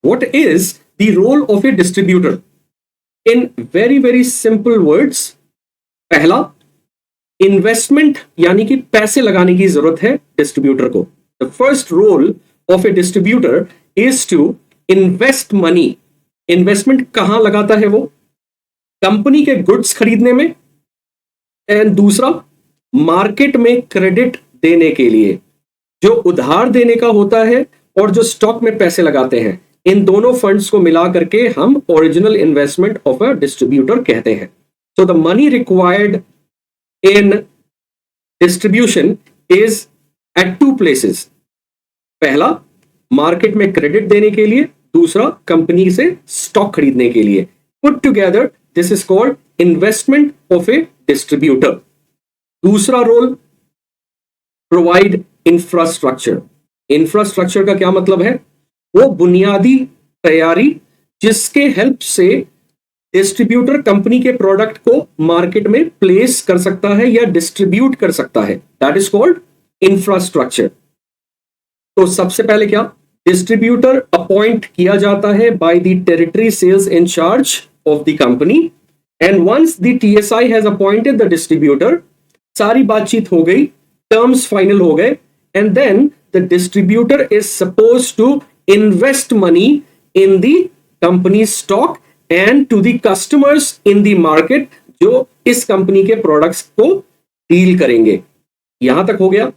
What is the role of a distributor? In very very simple words, पहला, investment यानी कि पैसे लगाने की जरूरत है डिस्ट्रीब्यूटर को. The first role of a distributor is to invest money. Investment कहां लगाता है वो? कंपनी के गुड्स खरीदने में, एंड दूसरा मार्केट में क्रेडिट देने के लिए. जो उधार देने का होता है और जो स्टॉक में पैसे लगाते हैं, इन दोनों फंड्स को मिला करके हम original investment of a distributor कहते हैं. So the money required in distribution is at two places. पहला, मार्केट में क्रेडिट देने के लिए, दूसरा कंपनी से स्टॉक खरीदने के लिए. Put together this is called investment of a distributor. दूसरा रोल, प्रोवाइड इंफ्रास्ट्रक्चर. इंफ्रास्ट्रक्चर का क्या मतलब है? वो बुनियादी तैयारी जिसके हेल्प से डिस्ट्रीब्यूटर कंपनी के प्रोडक्ट को मार्केट में प्लेस कर सकता है या डिस्ट्रीब्यूट कर सकता है. That is called infrastructure. तो सबसे पहले क्या, डिस्ट्रीब्यूटर अपॉइंट किया जाता है by the territory sales incharge of the company, and once the TSI has appointed the distributor, सारी बातचीत हो गई, टर्म्स फाइनल हो गए, and then the distributor is supposed to invest money in the company's stock and to the customers in the market जो इस company के products को डील करेंगे. यहां तक हो गया.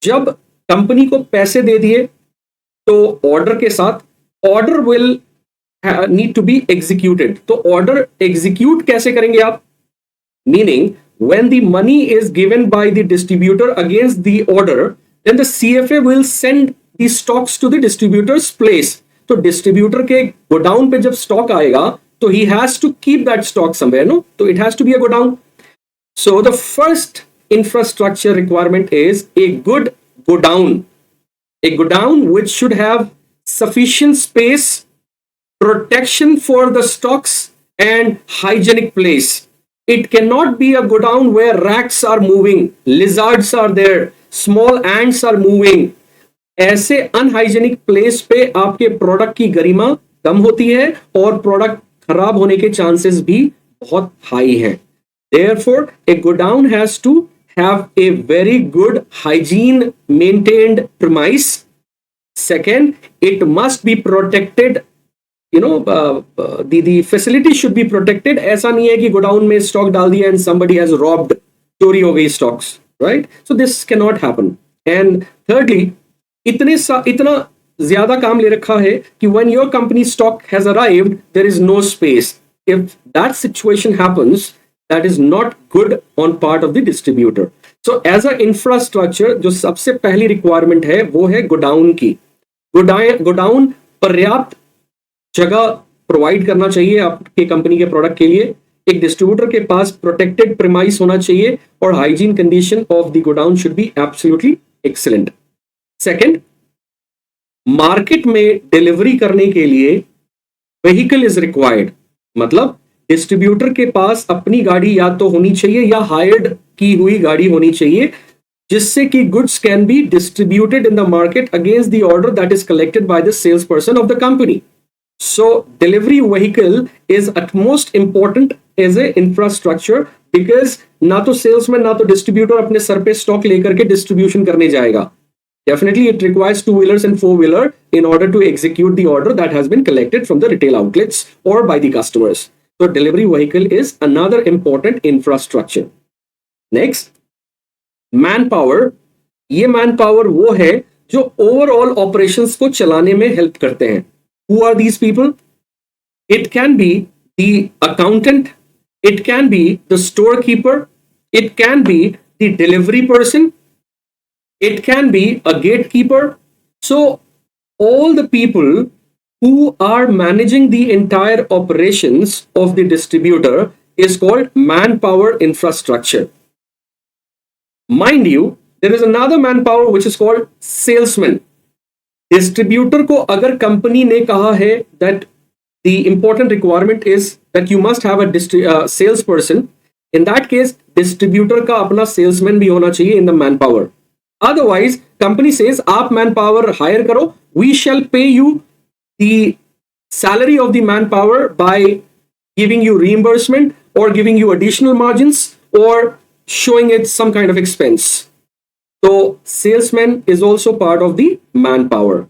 जब कंपनी को पैसे दे दिए तो ऑर्डर के साथ order will need to be executed. तो ऑर्डर एग्जीक्यूट कैसे करेंगे आप? Meaning when the money is given by the distributor against the order, then the CFA will send the stocks to the distributor's place. तो distributor के godown पे जब stock आएगा तो he has to keep that stock somewhere, no? तो it has to be a godown. So the first infrastructure requirement is a good godown. A godown which should have sufficient space, protection for the stocks and hygienic place. It cannot be a godown where rats are moving, lizards are there, small ants are moving. ऐसे unhygienic place पे आपके product की गरिमा कम होती है और product खराब होने के चांसेस भी बहुत हाई है. Therefore, a godown has to have a very good hygiene maintained premise. Second, it must be protected. The facility should be protected. ऐसा नहीं है कि गोडाउन में स्टॉक डाल दिया and somebody has robbed, चोरी हो गई stocks, right? So this cannot happen. And thirdly, इतना ज्यादा काम ले रखा है कि when your company stock has arrived, there is no space. If that situation happens, that is not good on part of the distributor. So as a infrastructure, जो सबसे पहली रिक्वायरमेंट है वो है गोडाउन की. गोडाउन पर्याप्त जगह प्रोवाइड करना चाहिए आपके कंपनी के प्रोडक्ट के लिए. एक डिस्ट्रीब्यूटर के पास प्रोटेक्टेड प्रीमाइस होना चाहिए और hygiene condition of the godown should be absolutely excellent. Second, market में डिलीवरी करने के लिए व्हीकल इज रिक्वायर्ड. मतलब डिस्ट्रीब्यूटर के पास अपनी गाड़ी या तो होनी चाहिए या हायर्ड की हुई गाड़ी होनी चाहिए जिससे कि goods can be distributed in the market against the order that is collected by the sales person of the company. So delivery vehicle is utmost important as a infrastructure because ना तो salesman ना तो distributor अपने sir पे stock लेकर के distribution करने जाएगा. Definitely it requires two-wheelers and four-wheeler in order to execute the order that has been collected from the retail outlets or by the customers. So delivery vehicle is another important infrastructure. Next, manpower. ये manpower वो है जो overall operations को चलाने में help करते हैं. Who are these people? It can be the accountant, it can be the storekeeper, it can be the delivery person, it can be a gatekeeper. So all the people who are managing the entire operations of the distributor is called manpower infrastructure. Mind you, there is another manpower which is called salesman. Distributor को अगर company ने कहा है that the important requirement is that you must have a sales person, in that case distributor का अपना salesman भी होना चाहिए in the man power. Otherwise company says आप मैन पावर हायर करो, we shall pay you the salary of the manpower by giving you reimbursement or giving you additional margins or showing it some kind of expense. So salesman is also part of the manpower.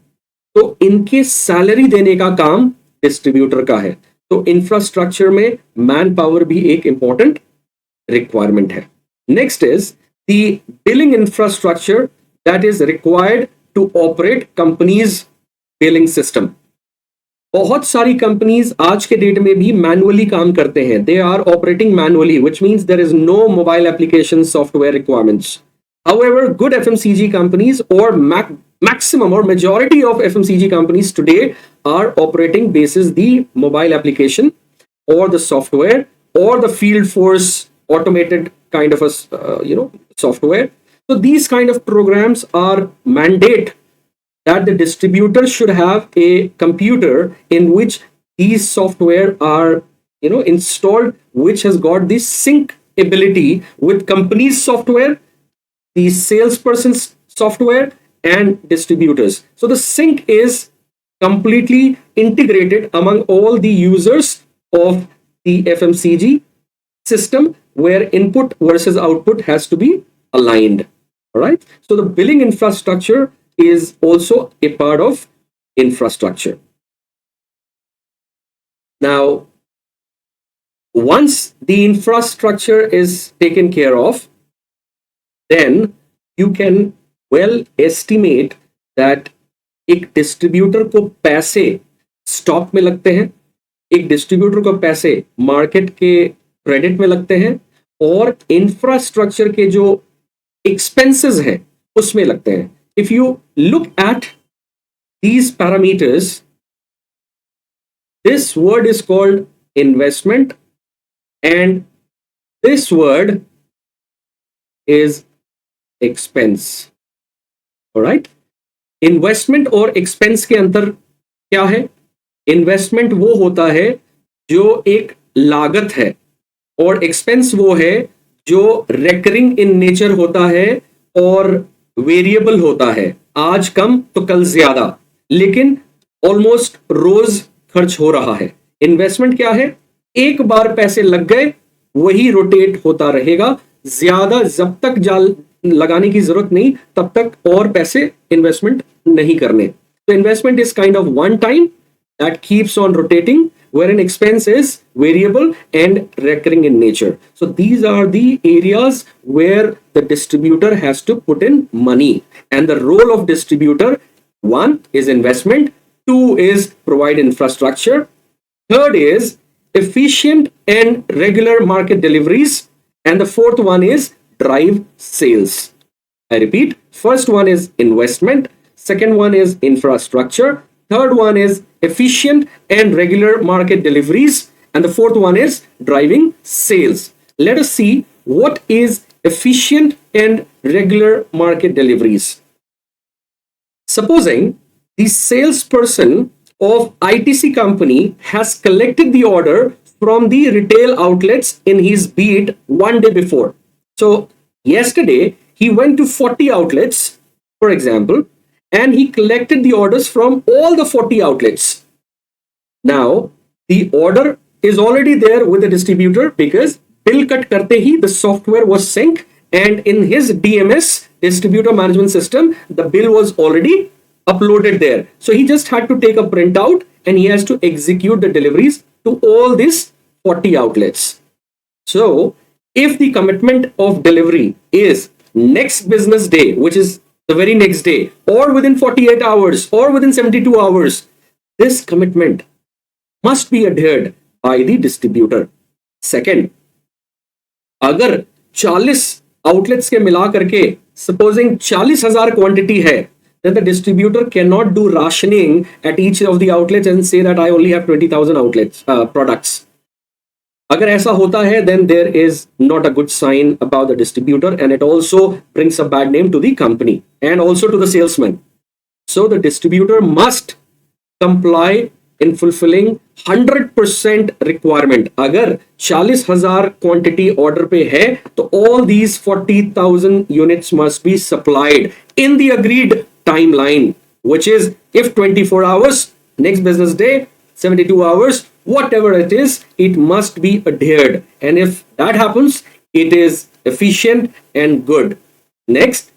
तो इनके salary देने का काम distributor का है. तो infrastructure में man power भी एक इंपॉर्टेंट रिक्वायरमेंट है. Next is the billing infrastructure that is required to operate companies billing system. बहुत सारी कंपनीज आज के डेट में भी मैनुअली काम करते हैं. They are operating manually, which means there is no mobile application software requirements. However, good FMCG companies or maximum or majority of FMCG companies today are operating basis the mobile application or the software or the field force automated kind of a software. So these kind of programs are mandate that the distributor should have a computer in which these software are installed, which has got this sync ability with company's software, the salesperson's software and distributors. So the sync is completely integrated among all the users of the FMCG system where input versus output has to be aligned. All right. So the billing infrastructure is also a part of infrastructure. Now, once the infrastructure is taken care of, then you can well estimate that एक distributor को पैसे stock में लगते हैं, एक distributor को पैसे market के क्रेडिट में लगते हैं और इंफ्रास्ट्रक्चर के जो एक्सपेंसेस हैं उसमें लगते हैं. If you look at these parameters, this word is called investment and this word is expense. All right. Investment और एक्सपेंस के अंतर क्या है? इन्वेस्टमेंट वो होता है जो एक लागत है और एक्सपेंस वो है जो रेकरिंग इन नेचर होता है और वेरिएबल होता है. आज कम तो कल ज्यादा, लेकिन ऑलमोस्ट रोज खर्च हो रहा है. इन्वेस्टमेंट क्या है? एक बार पैसे लग गए वही रोटेट होता रहेगा. ज्यादा जब तक जाल लगाने की जरूरत नहीं तब तक और पैसे इन्वेस्टमेंट नहीं करने. तो investment is kind of one time that keeps on rotating, wherein expense is variable and recurring in nature. So these are the areas where the distributor has to put in money, and the role of distributor, one is investment, two is provide infrastructure, third is efficient and regular market deliveries, and the fourth one is drive sales. I repeat, first one is investment, second one is infrastructure, third one is efficient and regular market deliveries, and the fourth one is driving sales. Let us see what is efficient and regular market deliveries. Supposing the salesperson of ITC company has collected the order from the retail outlets in his beat one day before. So yesterday he went to 40 outlets, for example, and he collected the orders from all the 40 outlets. Now the order is already there with the distributor because bill cut karte hi the software was synced, and in his DMS, distributor management system, the bill was already uploaded there. So he just had to take a printout and he has to execute the deliveries to all these 40 outlets. So if the commitment of delivery is next business day, which is the very next day, or within 48 hours, or within 72 hours, this commitment must be adhered by the distributor. Second, अगर 40 outlets के मिला करके supposing 40,000 quantity है, then the distributor cannot do rationing at each of the outlets and say that I only have 20,000 outlets products. अगर ऐसा होता है, then there is not a good sign about the distributor, and it also brings a bad name to the company and also to the salesman. So the distributor must comply in fulfilling 100% requirement. अगर 40,000 quantity order पे है तो all these 40,000 units must be supplied in the agreed timeline, which is if 24 hours, next business day, 72 hours, whatever it is, it must be adhered. And if that happens, it is efficient and good. Next,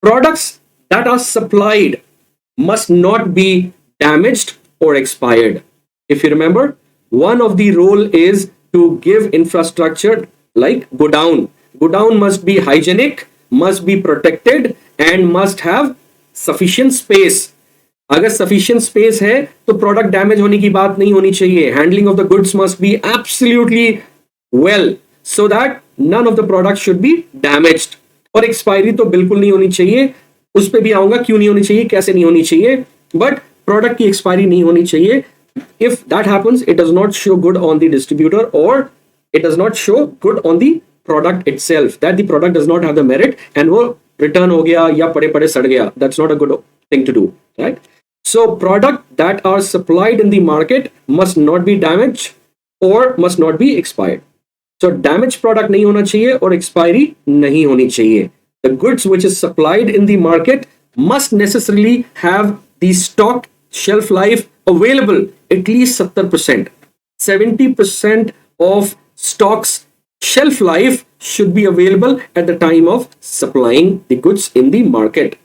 products that are supplied must not be damaged or expired. If you remember, one of the role is to give infrastructure like Godown. Godown must be hygienic, must be protected, and must have sufficient space. अगर sufficient space है तो product damage होने की बात नहीं होनी चाहिए. Handling of the goods must be absolutely well so that none of the products should be damaged. और एक्सपायरी तो बिल्कुल नहीं होनी चाहिए. उस पर भी आऊंगा क्यों नहीं होनी चाहिए, कैसे नहीं होनी चाहिए, बट प्रोडक्ट की एक्सपायरी नहीं होनी चाहिए. If that happens, it does not show good on the distributor, or it does not show good on the product itself, that the product does not have the merit and वो return हो गया या पड़े पड़े सड़ गया. That's not a good thing to do, right? So product that are supplied in the market must not be damaged or must not be expired. So damaged product नहीं होना चाहिए और expiry नहीं होनी चाहिए. The goods which is supplied in the market must necessarily have the stock shelf life available at least 70%. 70% of stock's shelf life should be available at the time of supplying the goods in the market.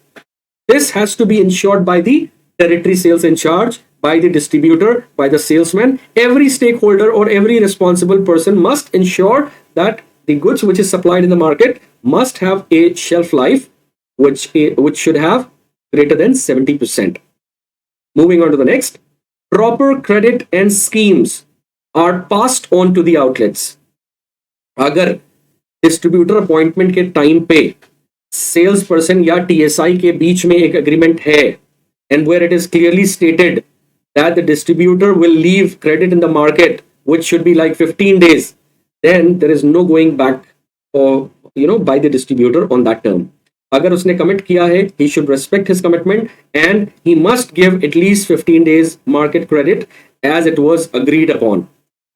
This has to be ensured by the territory sales in charge, by the distributor, by the salesman. Every stakeholder or every responsible person must ensure that the goods which is supplied in the market must have a shelf life which should have greater than 70%. Moving on to the next, proper credit and schemes are passed on to the outlets. अगर distributor appointment के time पे sales person या TSI के बीच में एक agreement है, and where it is clearly stated that the distributor will leave credit in the market which should be like 15 days, then there is no going back or by the distributor on that term. अगर उसने commit किया है, he should respect his commitment and he must give at least 15 days market credit as it was agreed upon.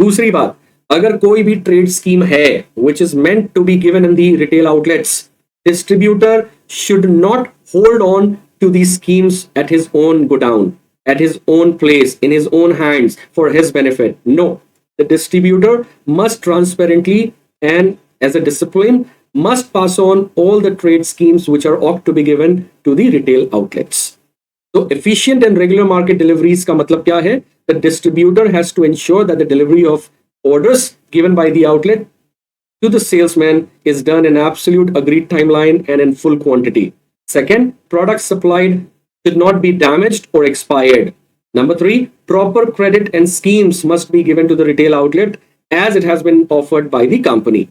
दूसरी बात, अगर कोई भी trade scheme है which is meant to be given in the retail outlets, distributor should not hold on to these schemes at his own godown, at his own place, in his own hands for his benefit. No, the distributor must transparently and as a discipline must pass on all the trade schemes which are ought to be given to the retail outlets. So efficient and regular market deliveries का मतलब क्या है? The distributor has to ensure that the delivery of orders given by the outlet to the salesman is done in absolute agreed timeline and in full quantity. Second, products supplied should not be damaged or expired. Number three, proper credit and schemes must be given to the retail outlet as it has been offered by the company.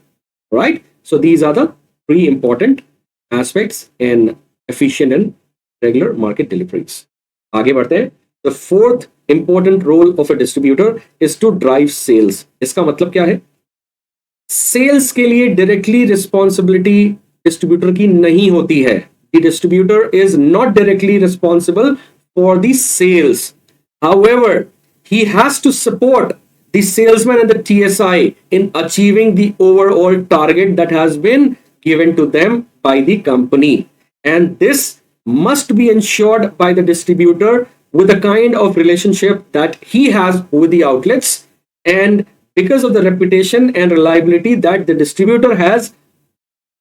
Right? So these are the three important aspects in efficient and regular market deliveries. आगे बढ़ते हैं. The fourth important role of a distributor is to drive sales. इसका मतलब क्या है? Sales के लिए directly responsibility distributor की नहीं होती है. The distributor is not directly responsible for the sales. However, he has to support the salesman and the TSI in achieving the overall target that has been given to them by the company. And this must be ensured by the distributor with the kind of relationship that he has with the outlets, and because of the reputation and reliability that the distributor has,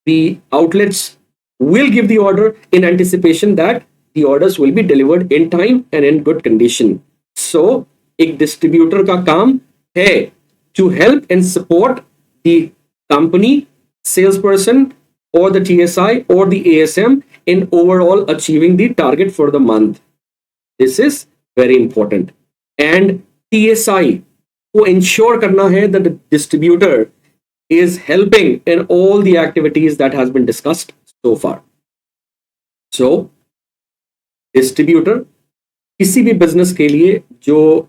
the outlets will give the order in anticipation that the orders will be delivered in time and in good condition. So एक distributor का काम है to help and support the company, salesperson or the TSI or the ASM in overall achieving the target for the month. This is very important. And TSI को ensure करना है that the distributor is helping in all the activities that has been discussed so far. So distributor किसी भी business के लिए जो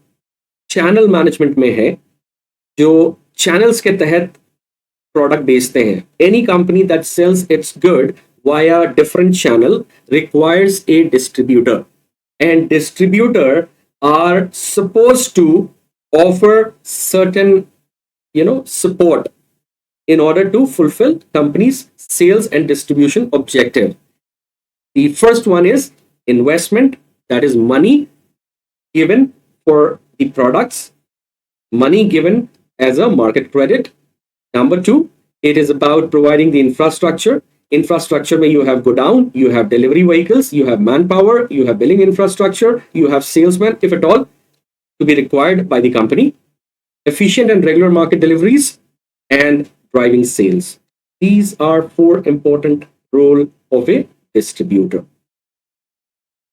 channel management में है, जो चैनल्स के तहत प्रोडक्ट बेचते हैं, any company that sells its good via different channel requires a distributor, and distributor are suppose to offer certain support in order to fulfill company's sales and distribution objective. The first one is investment, that is money given for the products, money given as a market credit. Number two, it is about providing the infrastructure. Infrastructure where you have Godown, you have delivery vehicles, you have manpower, you have billing infrastructure, you have salesmen, if at all, to be required by the company. Efficient and regular market deliveries, and driving sales. These are four important roles of a distributor.